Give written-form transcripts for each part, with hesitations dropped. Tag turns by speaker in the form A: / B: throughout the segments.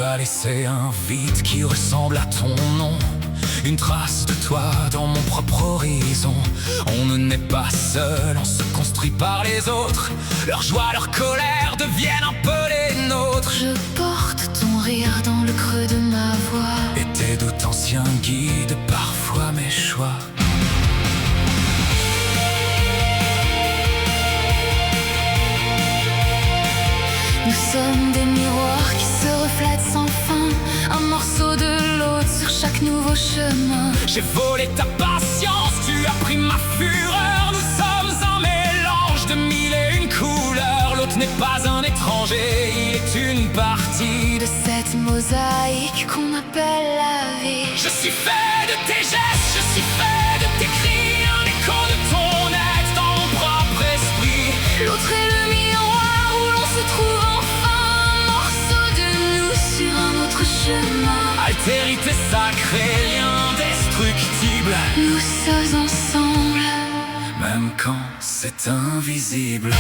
A: as laissé un vide qui ressemble à ton nom, une trace de toi dans mon propre horizon. On ne naît pas seul, on se construit par les autres. Leur joie, leur colère deviennent un peu les nôtres.
B: Je porte ton rire dans le creux de ma voix,
A: Et tes doutes anciens guident parfois mes choix.
B: nous sommes des miroirs qui se reflètent sans fin, un morceau de l'autre sur chaque nouveau chemin.
A: J'ai volé ta patience, tu as pris ma fureur. Nous sommes un mélange de mille et une couleurs. L'autre n'est pas un étranger, il est une partie
B: De cette mosaïque qu'on appelle la vie.
A: Je suis fait de tes gestes, je suis fait de tes cris, un écho de ton être dans mon propre esprit.
B: L'autre est le miroir où l'on se trouve enfin, un morceau de nous sur un autre chemin.
A: Altérité sacrée, lien indestructible,
B: Nous sommes ensemble,
A: même quand c'est invisible.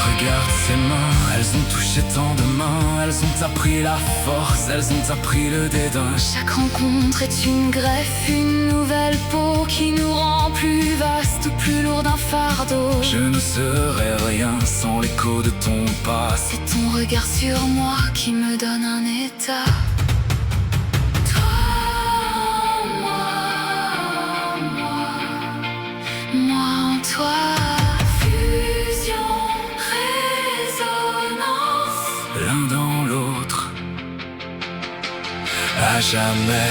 A: Regarde ces mains, elles ont touché tant de mains. Elles ont appris la force, elles ont appris le dédain.
B: chaque rencontre est une greffe, une nouvelle peau qui nous rend plus vaste ou plus lourd d'un fardeau.
A: Je ne serais rien sans l'écho de ton pas.
B: C'est ton regard sur moi qui me donne un état. Toi, moi en toi. Fusion, résonance.
A: L'un dans l'autre, à jamais.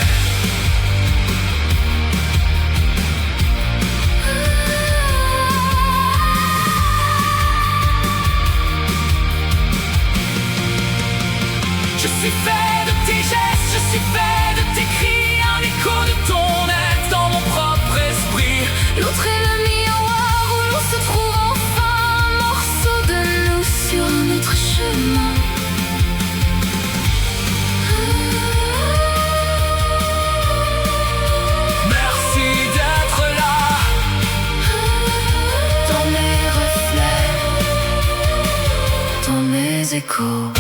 A: Je suis fait de tes gestes, je suis fait de tes cris, un écho de ton être dans mon propre esprit.
B: L'autre est le miroir où l'on se trouve enfin, un morceau de nous sur un autre chemin.
A: Merci d'être là,
B: Dans mes reflets, dans mes échos.